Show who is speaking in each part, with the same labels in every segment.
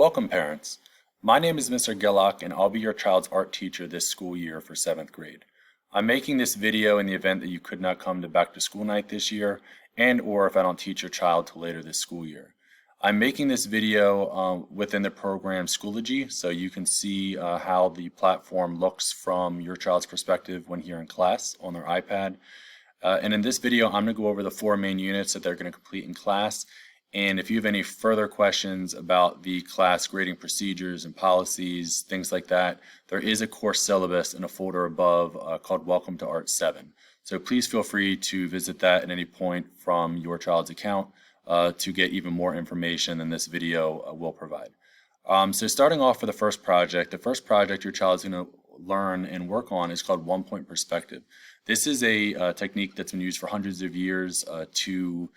Speaker 1: Welcome, parents. My name is Mr. Gillock, and I'll be your child's art teacher this school year for 7th grade. I'm making this video in the event that you could not come to back to school night this year, and or if I don't teach your child till later this school year. I'm making this video within the program Schoology, so you can see how the platform looks from your child's perspective when here in class on their iPad. And in this video, I'm going to go over the 4 main units that they're going to complete in class. And if you have any further questions about the class grading procedures and policies, things like that, there is a course syllabus in a folder above called Welcome to Art 7. So please feel free to visit that at any point from your child's account to get even more information than this video will provide. So starting off for the first project your child is going to learn and work on is called one-point perspective. This is a technique that's been used for hundreds of years to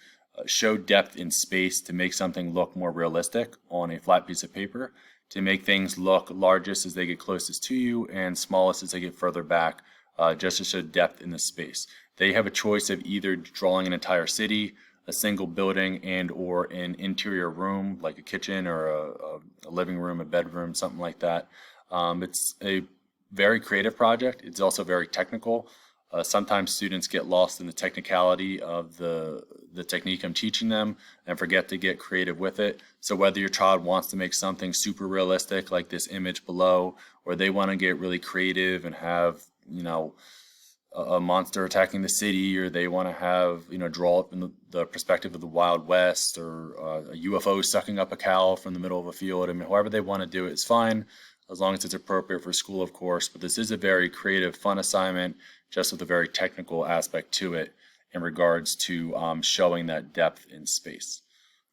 Speaker 1: show depth in space, to make something look more realistic on a flat piece of paper, to make things look largest as they get closest to you and smallest as they get further back, just to show depth in the space. They have a choice of either drawing an entire city, a single building, and or an interior room like a kitchen or a living room, a bedroom, something like that. It's a very creative project. It's also very technical. Sometimes students get lost in the technicality of the technique I'm teaching them and forget to get creative with it. So whether your child wants to make something super realistic like this image below, or they want to get really creative and have, a monster attacking the city, or they want to have, draw up in the perspective of the Wild West, or a UFO sucking up a cow from the middle of a field. I mean, however they want to do it is fine, as long as it's appropriate for school, of course. But this is a very creative, fun assignment, just with a very technical aspect to it in regards to showing that depth in space.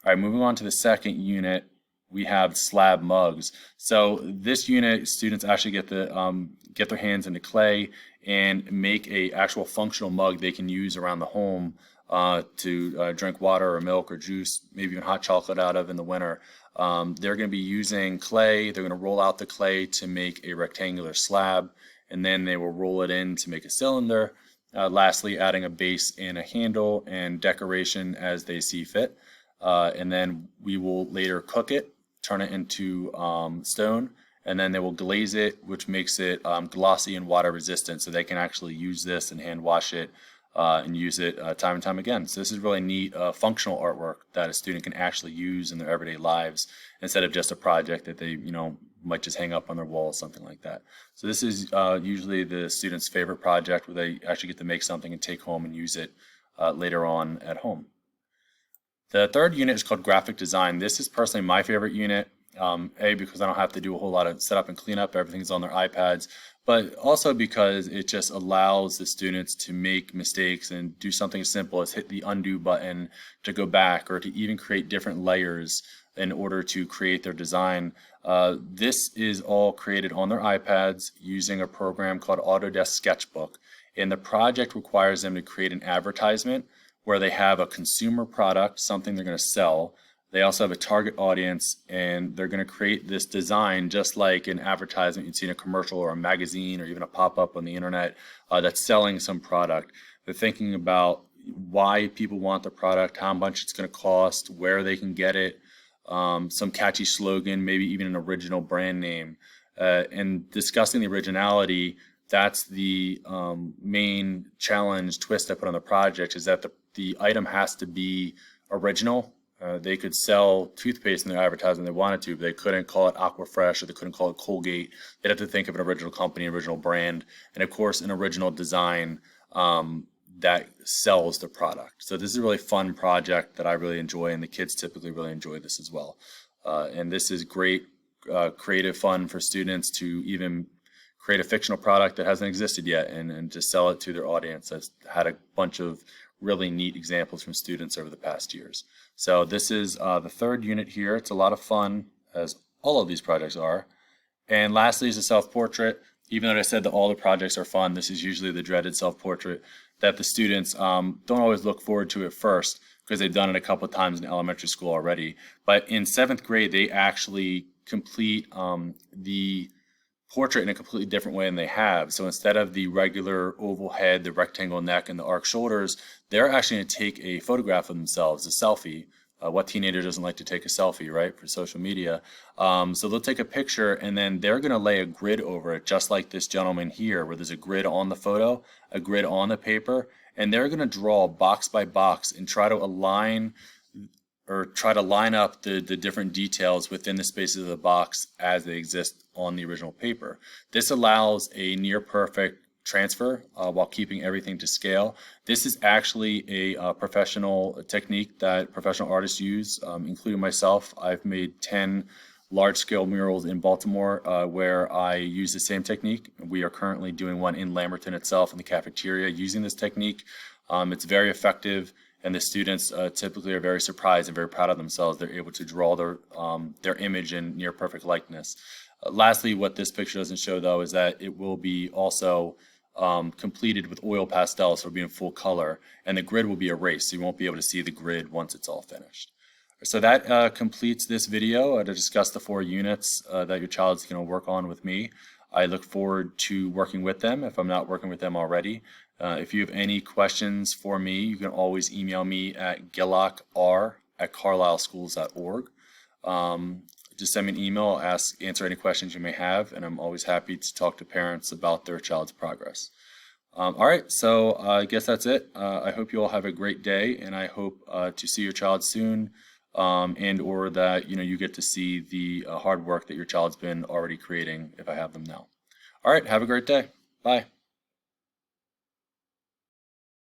Speaker 1: All right, moving on to the second unit, we have slab mugs. So this unit, students actually get their hands into clay and make a actual functional mug they can use around the home to drink water or milk or juice, maybe even hot chocolate out of in the winter. They're going to be using clay. They're going to roll out the clay to make a rectangular slab, and then they will roll it in to make a cylinder. Lastly, adding a base and a handle and decoration as they see fit. And then we will later cook it, turn it into stone, and then they will glaze it, which makes it glossy and water resistant, so they can actually use this and hand wash it and use it time and time again. So this is really neat functional artwork that a student can actually use in their everyday lives instead of just a project that they might just hang up on their wall, something like that. So this is usually the student's favorite project, where they actually get to make something and take home and use it later on at home. The third unit is called graphic design. This is personally my favorite unit, because I don't have to do a whole lot of setup and cleanup. Everything's on their iPads, but also because it just allows the students to make mistakes and do something as simple as hit the undo button to go back, or to even create different layers in order to create their design. This is all created on their iPads using a program called Autodesk Sketchbook, and the project requires them to create an advertisement where they have a consumer product, something they're going to sell. They also have a target audience, and they're going to create this design just like an advertisement you'd see in a commercial or a magazine or even a pop-up on the internet that's selling some product. They're thinking about why people want the product, how much it's going to cost, where they can get it, some catchy slogan, maybe even an original brand name. And discussing the originality, that's the main challenge twist I put on the project, is that the item has to be original. They could sell toothpaste in their advertisement if they wanted to, but they couldn't call it Aquafresh, or they couldn't call it Colgate. They'd have to think of an original company, original brand, and of course an original design that sells the product. So this is a really fun project that I really enjoy, and the kids typically really enjoy this as well. And this is great creative fun for students to even create a fictional product that hasn't existed yet and just sell it to their audience. I've had a bunch of really neat examples from students over the past years. So this is the third unit here. It's a lot of fun, as all of these projects are. And lastly is a self-portrait. Even though I said that all the projects are fun, this is usually the dreaded self-portrait that the students don't always look forward to at first, because they've done it a couple of times in elementary school already. But in 7th grade, they actually complete the portrait in a completely different way than they have. So instead of the regular oval head, the rectangle neck, and the arc shoulders, they're actually going to take a photograph of themselves, a selfie, What teenager doesn't like to take a selfie, right, for social media? So they'll take a picture and then they're going to lay a grid over it, just like this gentleman here, where there's a grid on the photo, a grid on the paper, and they're going to draw box by box and try to align or try to line up the different details within the spaces of the box as they exist on the original paper. This allows a near perfect transfer while keeping everything to scale. This is actually a professional technique that professional artists use, including myself. I've made 10 large-scale murals in Baltimore where I use the same technique. We are currently doing one in Lamberton itself in the cafeteria using this technique. It's very effective, and the students typically are very surprised and very proud of themselves. They're able to draw their image in near perfect likeness. Lastly, what this picture doesn't show though is that it will be also completed with oil pastels, so it'll be in full color, and the grid will be erased, so you won't be able to see the grid once it's all finished. So that completes this video to discuss the 4 units that your child is going to work on with me. I look forward to working with them if I'm not working with them already. If you have any questions for me, you can always email me at gillockr@carlisleschools.org. Just send me an email, answer any questions you may have, and I'm always happy to talk to parents about their child's progress. All right, so I guess that's it. I hope you all have a great day, and I hope to see your child soon, and or that you get to see the hard work that your child's been already creating if I have them now. All right, have a great day. Bye.